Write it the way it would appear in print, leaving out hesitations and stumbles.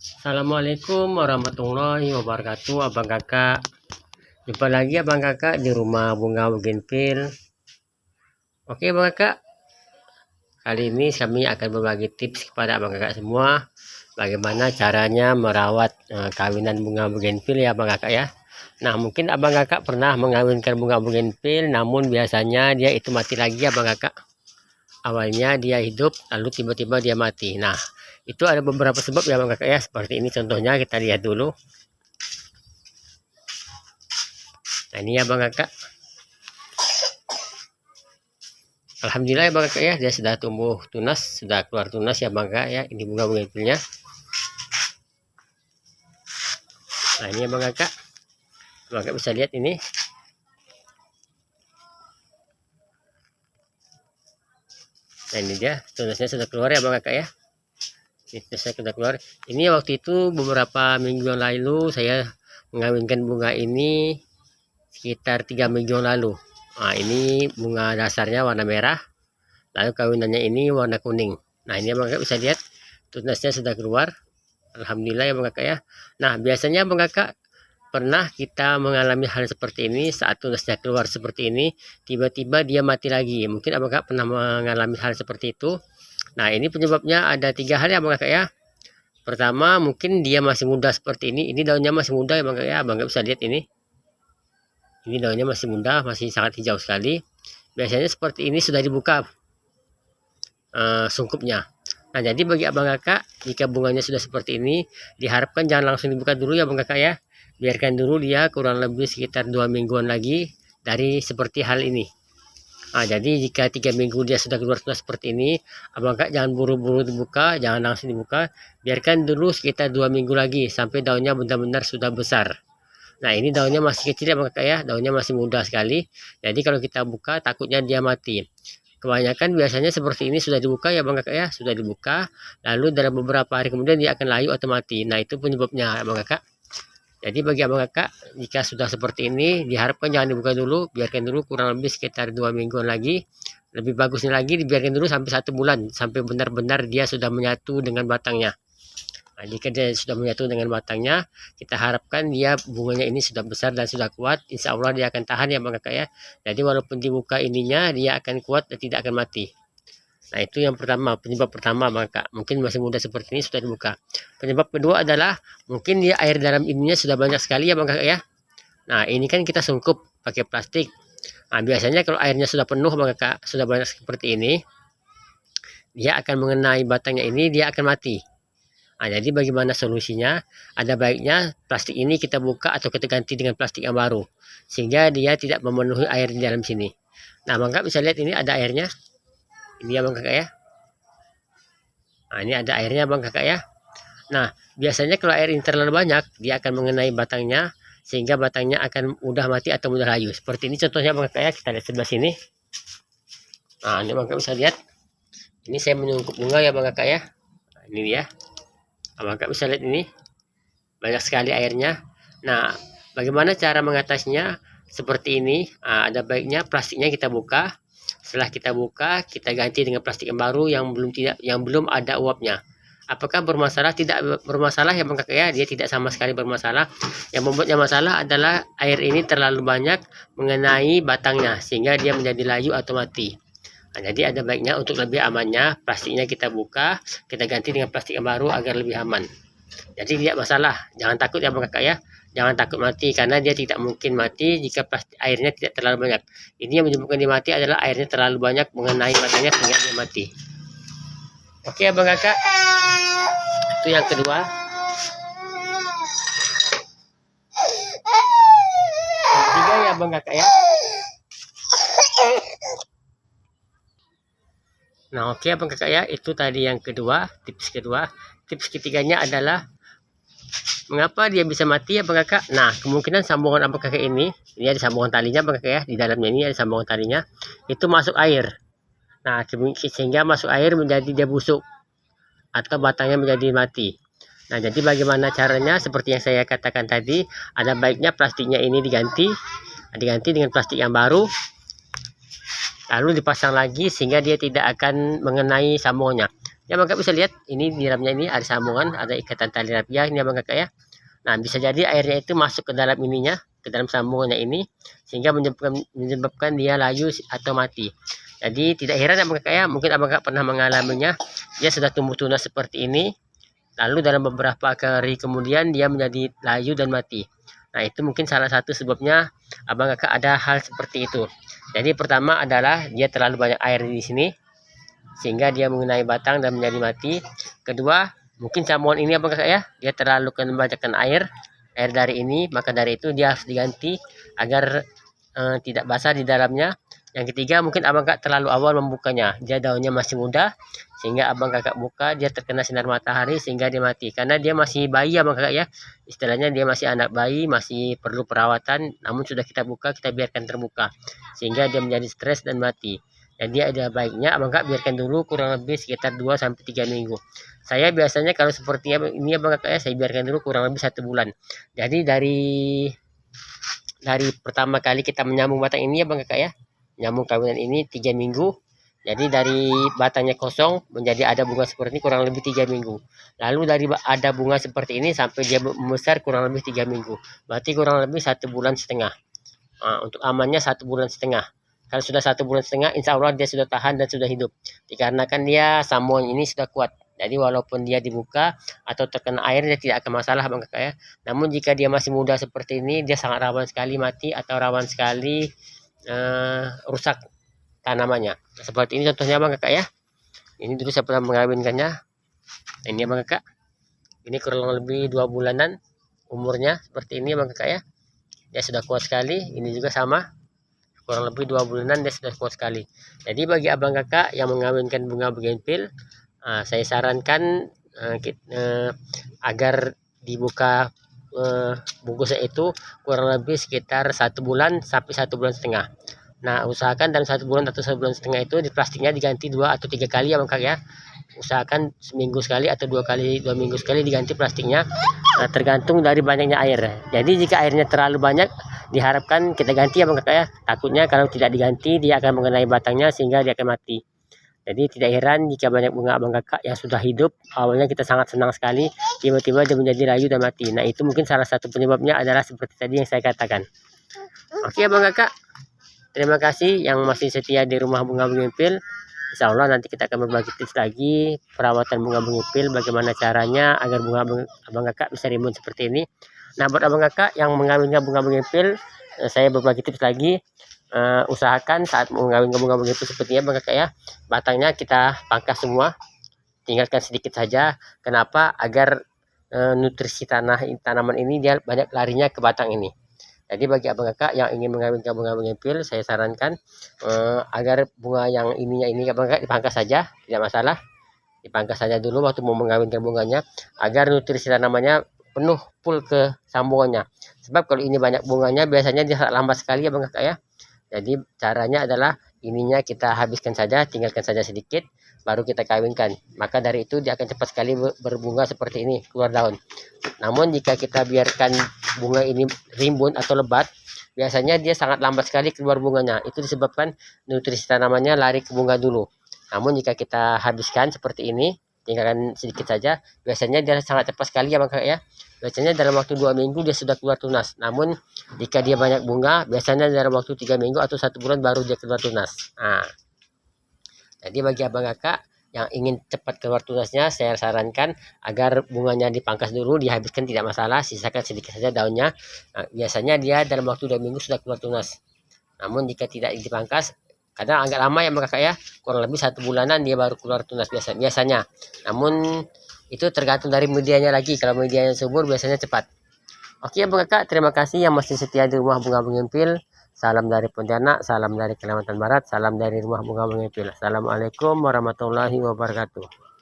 Assalamualaikum warahmatullahi wabarakatuh, abang kakak. Jumpa lagi abang kakak di rumah bunga bougainville. Oke abang kakak, kali ini kami akan berbagi tips kepada abang kakak semua bagaimana caranya merawat kawinan bunga bougainville ya abang kakak ya. Nah, mungkin abang kakak pernah mengawinkan bunga bougainville, namun biasanya dia itu mati lagi abang kakak. Awalnya dia hidup, lalu tiba-tiba dia mati. Nah, itu ada beberapa sebab ya abang kakak ya. Seperti ini contohnya, kita lihat dulu. Nah, ini ya abang kakak. Alhamdulillah ya abang kakak ya, dia sudah tumbuh tunas, sudah keluar tunas ya abang kakak ya. Ini bunga bougainville-nya. Nah, ini ya abang kakak. Abang kakak bisa lihat ini. Nah, ini dia tunasnya sudah keluar ya abang kakak ya. Ini sudah keluar. Ini waktu itu beberapa minggu yang lalu saya mengawinkan bunga ini sekitar 3 minggu yang lalu. Nah, ini bunga dasarnya warna merah, lalu kawinannya ini warna kuning. Nah, ini abang kakak bisa lihat tunasnya sudah keluar. Alhamdulillah ya abang kakak ya. Nah, biasanya abang kakak pernah kita mengalami hal seperti ini. Saat tunasnya keluar seperti ini, tiba-tiba dia mati lagi. Mungkin abang kakak pernah mengalami hal seperti itu. Nah, ini penyebabnya ada 3 hal ya abang kakak ya. Pertama, mungkin dia masih muda seperti ini. Ini daunnya masih muda ya abang kakak ya. Abang kakak bisa lihat ini. Ini daunnya masih muda, masih sangat hijau sekali. Biasanya seperti ini sudah dibuka sungkupnya. Nah, jadi bagi abang kakak, jika bunganya sudah seperti ini, diharapkan jangan langsung dibuka dulu ya abang kakak ya. Biarkan dulu dia kurang lebih sekitar 2 mingguan lagi dari seperti hal ini. Nah, jadi jika 3 minggu dia sudah keluar seperti ini, abang kakak jangan buru-buru dibuka, jangan langsung dibuka. Biarkan dulu sekitar 2 minggu lagi sampai daunnya benar-benar sudah besar. Nah, ini daunnya masih kecil ya abang kakak ya, daunnya masih muda sekali. Jadi kalau kita buka takutnya dia mati. Kebanyakan biasanya seperti ini sudah dibuka ya abang kakak ya, sudah dibuka. Lalu dalam beberapa hari kemudian dia akan layu atau mati. Nah, itu penyebabnya abang kakak. Jadi bagi abang kakak, jika sudah seperti ini, diharapkan jangan dibuka dulu, biarkan dulu kurang lebih sekitar 2 mingguan lagi. Lebih bagusnya lagi dibiarkan dulu sampai 1 bulan, sampai benar-benar dia sudah menyatu dengan batangnya. Nah, jika dia sudah menyatu dengan batangnya, kita harapkan dia bunganya ini sudah besar dan sudah kuat. Insya Allah dia akan tahan ya abang kakak ya. Jadi walaupun dibuka ininya, dia akan kuat dan tidak akan mati. Nah, itu yang pertama, penyebab pertama abang kakak. Mungkin masih muda seperti ini sudah dibuka. Penyebab kedua adalah mungkin dia air dalam ininya sudah banyak sekali ya abang kakak ya. Nah, ini kan kita sungkup pakai plastik. Nah, biasanya kalau airnya sudah penuh abang kakak, sudah banyak seperti ini, dia akan mengenai batangnya ini, dia akan mati. Nah, jadi bagaimana solusinya? Ada baiknya plastik ini kita buka atau kita ganti dengan plastik yang baru, sehingga dia tidak memenuhi air di dalam sini. Nah, abang kakak bisa lihat ini ada airnya. Ini abang kakak ya. Nah, ini ada airnya abang kakak ya. Nah, biasanya kalau air ini terlalu banyak, dia akan mengenai batangnya, sehingga batangnya akan mudah mati atau mudah layu. Seperti ini contohnya abang kakak ya, kita lihat sebelah sini. Nah, ini abang kakak bisa lihat. Ini saya menyungkup bunga ya abang kakak ya. Nah, ini dia. Abang kakak bisa lihat ini. Banyak sekali airnya. Nah, bagaimana cara mengatasinya? Seperti ini. Nah, ada baiknya plastiknya kita buka. Setelah kita buka, kita ganti dengan plastik yang baru yang belum ada uapnya. Apakah bermasalah? Tidak bermasalah ya abang kakak ya, dia tidak sama sekali bermasalah. Yang membuatnya masalah adalah air ini terlalu banyak mengenai batangnya sehingga dia menjadi layu atau mati. Nah, jadi ada baiknya untuk lebih amannya plastiknya kita buka, kita ganti dengan plastik yang baru agar lebih aman. Jadi tidak masalah, jangan takut ya abang kakak ya. Jangan takut mati karena dia tidak mungkin mati jika airnya tidak terlalu banyak. Ini yang menyebabkan dia mati adalah airnya terlalu banyak mengenai batangnya sehingga dia mati. Oke abang kakak, itu yang kedua. Yang ketiga ya abang kakak ya. Nah, oke abang kakak ya, itu tadi yang kedua, tips kedua. Tips ketiganya adalah mengapa dia bisa mati ya abang kakak. Nah, kemungkinan sambungan abang kakak ini ada sambungan talinya abang kakak ya, di dalamnya ini ada sambungan talinya, itu masuk air. Nah, sehingga masuk air menjadi dia busuk atau batangnya menjadi mati. Nah, jadi bagaimana caranya? Seperti yang saya katakan tadi, ada baiknya plastiknya ini diganti dengan plastik yang baru, lalu dipasang lagi sehingga dia tidak akan mengenai sambungannya. Ya Abang Kakak bisa lihat ini di dalamnya ini ada sambungan, ada ikatan tali rapia ini Abang Kakak ya. Nah, bisa jadi airnya itu masuk ke dalam ininya, ke dalam sambungannya ini, sehingga menyebabkan dia layu atau mati. Jadi tidak heran Abang Kakak ya, mungkin Abang Kakak pernah mengalaminya, dia sudah tumbuh tunas seperti ini, lalu dalam beberapa hari kemudian dia menjadi layu dan mati. Nah, itu mungkin salah satu sebabnya Abang Kakak ada hal seperti itu. Jadi pertama adalah dia terlalu banyak air di sini, sehingga dia mengenai batang dan menjadi mati. Kedua, mungkin sambungan ini Abang Kakak ya, dia terlalu kebanyakan air dari ini, maka dari itu dia harus diganti agar tidak basah di dalamnya. Yang ketiga, mungkin Abang Kakak terlalu awal membukanya, dia daunnya masih muda, sehingga Abang Kakak buka dia terkena sinar matahari sehingga dia mati, karena dia masih bayi Abang Kakak ya, istilahnya dia masih anak bayi, masih perlu perawatan. Namun sudah kita buka, kita biarkan terbuka sehingga dia menjadi stres dan mati. Jadi ada baiknya Abang Kakak biarkan dulu kurang lebih sekitar 2-3 minggu. Saya biasanya kalau seperti ini Abang Kakak ya, saya biarkan dulu kurang lebih 1 bulan. Jadi dari pertama kali kita menyambung batang ini Abang Kakak ya, nyambung kawinan ini 3 minggu. Jadi dari batangnya kosong menjadi ada bunga seperti ini kurang lebih 3 minggu. Lalu dari ada bunga seperti ini sampai dia membesar kurang lebih 3 minggu. Berarti kurang lebih 1,5 bulan. Nah, untuk amannya 1,5 bulan. Kalau sudah 1,5 bulan, insya Allah dia sudah tahan dan sudah hidup. Dikarenakan dia sambungan ini sudah kuat. Jadi walaupun dia dibuka atau terkena air, dia tidak akan masalah Bang Kakak ya. Namun jika dia masih muda seperti ini, dia sangat rawan sekali mati atau rawan sekali rusak tanamannya. Nah, seperti ini contohnya Bang Kakak ya. Ini dulu saya pernah mengawinkannya. Ini Bang Kakak. Ini kurang lebih 2 bulanan umurnya seperti ini Bang Kakak ya. Dia sudah kuat sekali. Ini juga sama. Kurang lebih 2 bulanan dia sudah kuat sekali. Jadi bagi Abang Kakak yang mengawinkan bunga bougainville, saya sarankan agar dibuka bungkusnya itu kurang lebih sekitar 1 bulan sampai 1,5 bulan. Nah, usahakan dalam 1 bulan atau 1,5 bulan itu di plastiknya diganti 2 atau 3 kali ya Bang Kakak ya. Usahakan seminggu sekali atau 2 minggu sekali diganti plastiknya. Nah, tergantung dari banyaknya air. Jadi jika airnya terlalu banyak, diharapkan kita ganti ya Bang Kakak ya. Takutnya kalau tidak diganti dia akan mengenai batangnya sehingga dia akan mati. Jadi tidak heran jika banyak bunga Abang Kakak yang sudah hidup, awalnya kita sangat senang sekali, tiba-tiba dia menjadi layu dan mati. Nah, itu mungkin salah satu penyebabnya adalah seperti tadi yang saya katakan. Oke Abang Kakak, terima kasih yang masih setia di rumah bunga bougainville. Insya Allah nanti kita akan berbagi tips lagi perawatan bunga bougainville, bagaimana caranya agar bunga Abang Kakak bisa rimbun seperti ini. Nah, buat Abang Kakak yang mengawinkan bunga bougainville, saya berbagi tips lagi. Usahakan saat mengawinkan bunga bougainville sepertinya Bang Kakak ya, batangnya kita pangkas semua, tinggalkan sedikit saja. Kenapa? Agar nutrisi tanaman ini dia banyak larinya ke batang ini. Jadi bagi Abang Kakak yang ingin mengawinkan bunga bougainville, saya sarankan agar bunga yang ininya ini Abang Kakak dipangkas saja, tidak masalah. Dipangkas saja dulu waktu mau mengawinkan bunganya, agar nutrisi tanamannya penuh full ke sambungannya. Sebab kalau ini banyak bunganya biasanya dia lambat sekali ya Bang Kakak ya. Jadi caranya adalah ininya kita habiskan saja, tinggalkan saja sedikit, baru kita kawinkan. Maka dari itu dia akan cepat sekali berbunga seperti ini, keluar daun. Namun jika kita biarkan bunga ini rimbun atau lebat, biasanya dia sangat lambat sekali keluar bunganya. Itu disebabkan nutrisi tanamannya lari ke bunga dulu. Namun jika kita habiskan seperti ini, tinggalkan sedikit saja, biasanya dia sangat cepat sekali ya Bang Kakak ya. Biasanya dalam waktu 2 minggu dia sudah keluar tunas. Namun jika dia banyak bunga, biasanya dalam waktu 3 minggu atau 1 bulan baru dia keluar tunas. Nah, jadi bagi Abang Kakak yang ingin cepat keluar tunasnya, saya sarankan agar bunganya dipangkas dulu, dihabiskan tidak masalah, sisakan sedikit saja daunnya. Nah, biasanya dia dalam waktu 2 minggu sudah keluar tunas. Namun jika tidak dipangkas, kadang agak lama ya Bang Kakak ya, kurang lebih 1 bulanan dia baru keluar tunas biasanya. Namun itu tergantung dari medianya lagi. Kalau medianya subur biasanya cepat. Oke Bang Kakak, terima kasih yang masih setia di rumah bunga bougainville. Salam dari Pontianak, salam dari Kalimantan Barat, salam dari rumah bunga bougainville. Assalamualaikum warahmatullahi wabarakatuh.